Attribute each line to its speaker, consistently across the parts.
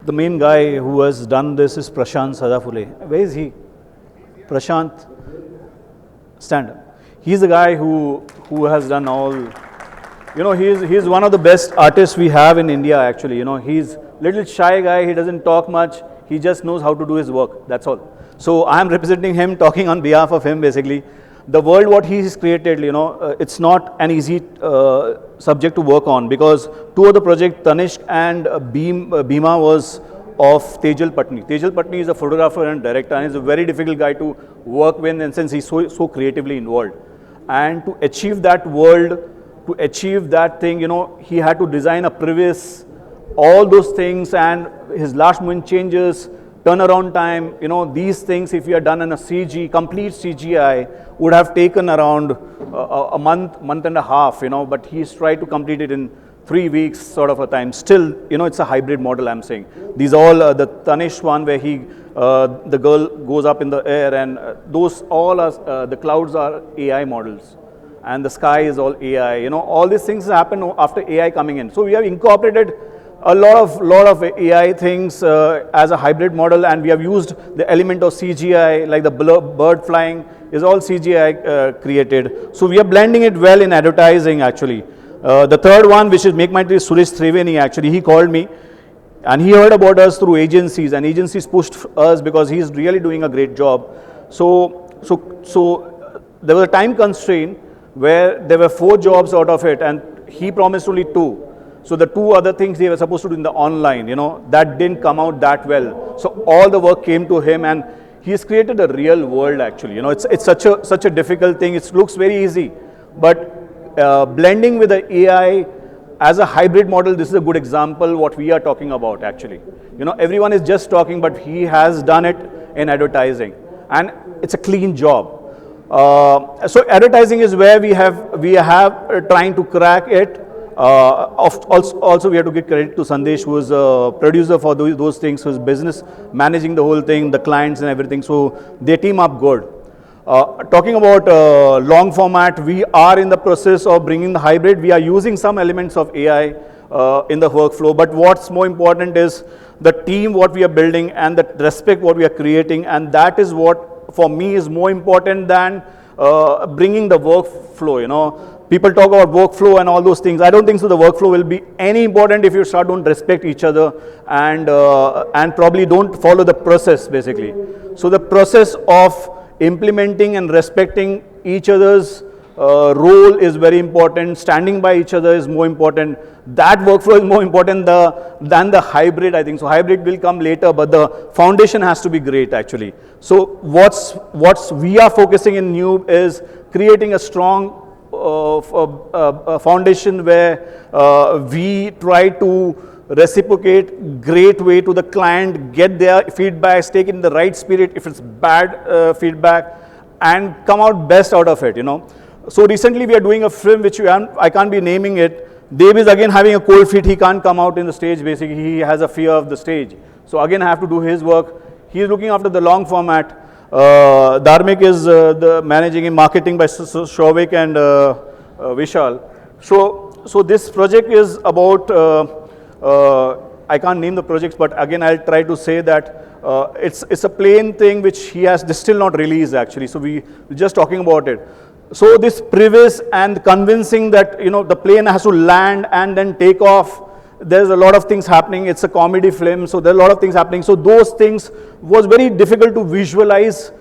Speaker 1: The main guy who has done this is Prashant Sadafule. Where is he? Prashant, stand up. He's the guy who has done all, he's one of the best artists we have in India actually. He's little shy guy, he doesn't talk much, he just knows how to do his work, that's all. So I'm representing him, talking on behalf of him basically. The world what he's created, it's not an easy subject to work on, because two of the projects, Tanishq and Bhima, was of Tejal Patni. Tejal Patni is a photographer and director, and he's a very difficult guy to work with, and since he's so creatively involved. And to achieve that world, to achieve that thing, he had to design a previs, all those things, and his last moment changes, turnaround time, these things, if you had done in a CG, complete CGI, would have taken around a month and a half, but he's tried to complete it in 3 weeks sort of a time. Still, it's a hybrid model, I'm saying. These all, the Tanishq one where the girl goes up in the air, and those all are, the clouds are AI models. And the sky is all AI, all these things happen after AI coming in. So we have incorporated a lot of AI things as a hybrid model, and we have used the element of CGI, like the bird flying is all CGI created. So we are blending it well in advertising actually. The third one, which is Make My Tree, Suresh Triveni actually, he called me and he heard about us through agencies, and agencies pushed us because he's really doing a great job. So there was a time constraint where there were 4 jobs out of it, and he promised only 2. So the 2 other things they were supposed to do in the online, that didn't come out that well. So all the work came to him, and he's created a real world actually. It's such a difficult thing. It looks very easy, but blending with the AI as a hybrid model, this is a good example what we are talking about actually. Everyone is just talking, but he has done it in advertising, and it's a clean job. So advertising is where we have trying to crack it. Also we have to give credit to Sandesh, who is a producer for those things, who is business managing the whole thing, the clients and everything. So they team up good. Talking about long format, we are in the process of bringing the hybrid. We are using some elements of AI in the workflow, but what's more important is the team what we are building and the respect what we are creating, and that is what for me is more important than bringing the workflow. People talk about workflow and all those things. I don't think so the workflow will be any important if you don't respect each other and probably don't follow the process basically. So the process of implementing and respecting each other's role is very important. Standing by each other is more important. That workflow is more important than the hybrid, I think. So hybrid will come later, but the foundation has to be great actually. So what's we are focusing in Nube is creating a strong foundation where we try to reciprocate great way to the client, get their feedback, take it in the right spirit if it's bad feedback, and come out best out of it, So recently we are doing a film which I can't be naming it. Dave is again having a cold feet, he can't come out in the stage basically, he has a fear of the stage. So again I have to do his work. He is looking after the long format. Dharmik is managing in marketing by Shovik and Vishal. So this project is about, I can't name the projects, but again I'll try to say that it's a plain thing which he has still not released actually. So we're just talking about it. So this previs and convincing that the plane has to land and then take off, there's a lot of things happening. It's a comedy film, so there are a lot of things happening. So those things was very difficult to visualize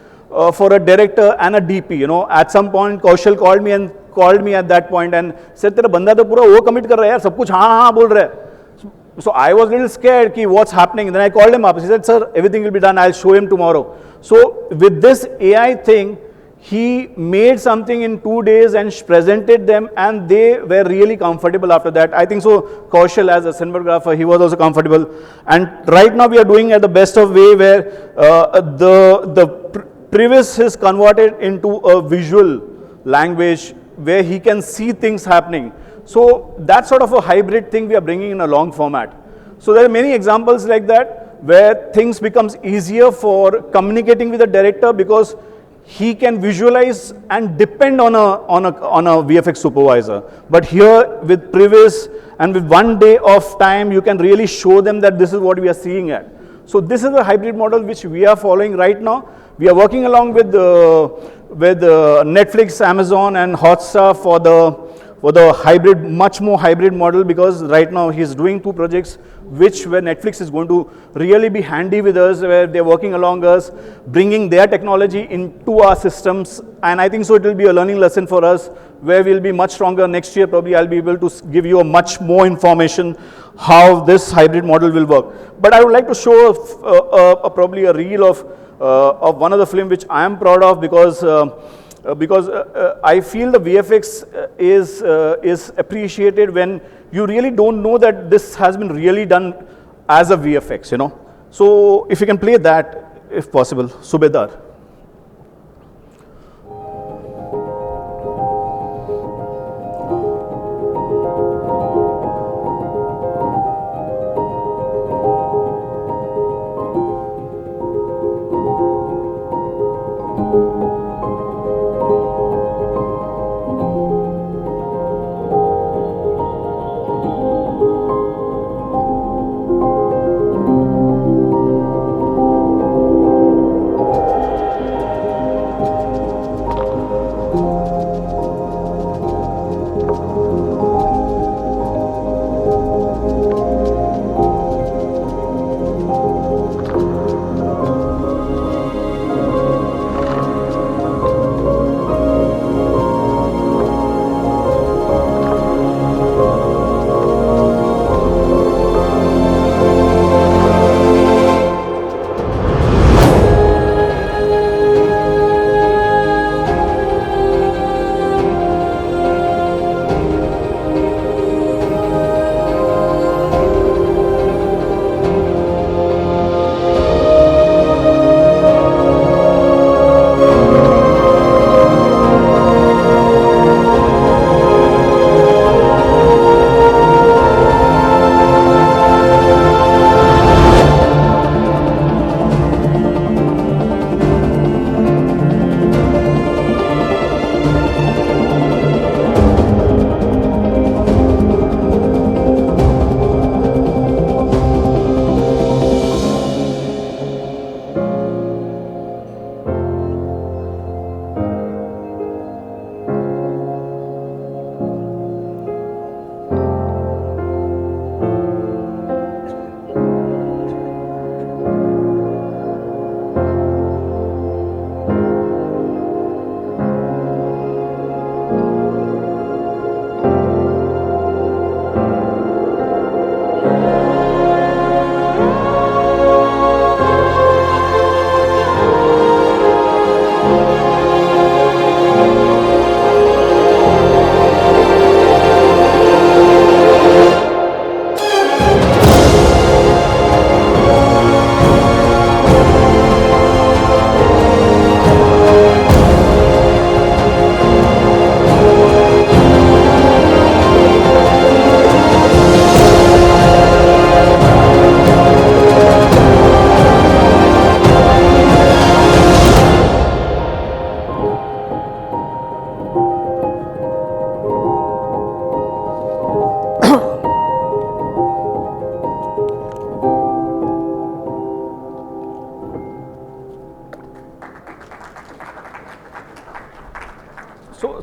Speaker 1: for a director and a DP. At some point Kaushal called me at that point and said, "Tera banda to pura wo commit kar raha hai yaar, sab kuch haan bol raha hai." So I was a little scared ki what's happening. And then I called him up. He said, "Sir, everything will be done. I'll show him tomorrow." So with this AI thing, he made something in 2 days and presented them, and they were really comfortable after that. I think so Kaushal as a cinematographer, he was also comfortable. And right now we are doing at the best of way where the previs is converted into a visual language where he can see things happening. So that's sort of a hybrid thing we are bringing in a long format. So there are many examples like that where things becomes easier for communicating with the director, because he can visualize and depend on a VFX supervisor. But here with Privis and with 1 day of time, you can really show them that this is what we are seeing at. So this is a hybrid model which we are following right now. We are working along with Netflix, Amazon, and Hotstar for the hybrid, much more hybrid model, because right now he's doing 2 projects where Netflix is going to really be handy with us, where they're working along us, bringing their technology into our systems. And I think so it will be a learning lesson for us, where we'll be much stronger next year. Probably I'll be able to give you a much more information how this hybrid model will work. But I would like to show probably a reel of one of the film which I am proud of, because I feel the VFX is appreciated when you really don't know that this has been really done as a VFX, you know. So if you can play that, if possible, Subedar.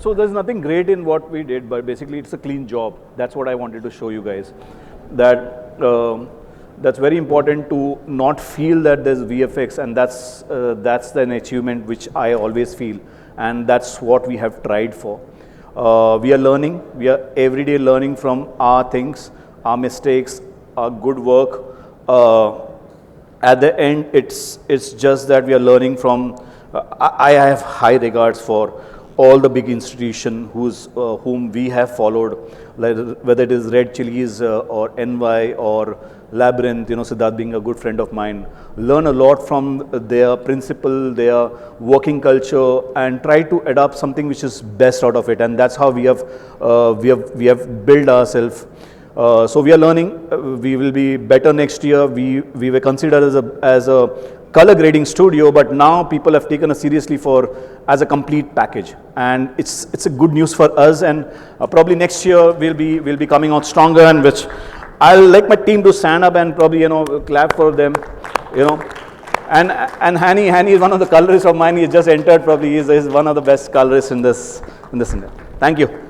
Speaker 1: So there's nothing great in what we did, but basically it's a clean job. That's what I wanted to show you guys. That's very important to not feel that there's VFX, and that's an achievement which I always feel, and that's what we have tried for. We are learning. We are every day learning from our things, our mistakes, our good work. At the end, it's just that we are learning from. I have high regards for all the big institutions whom we have followed, like whether it is Red Chilies or NY or Labyrinth, Siddharth being a good friend of mine. Learn a lot from their principle, their working culture, and try to adopt something which is best out of it. And that's how we have built ourselves. So we are learning. We will be better next year. We were considered as a color grading studio, but now people have taken us seriously for as a complete package, and it's a good news for us. And probably next year we'll be coming out stronger, and which I'll like my team to stand up and probably clap for them, And Hani is one of the colorists of mine. He just entered. Probably is one of the best colorists in this. Thank you.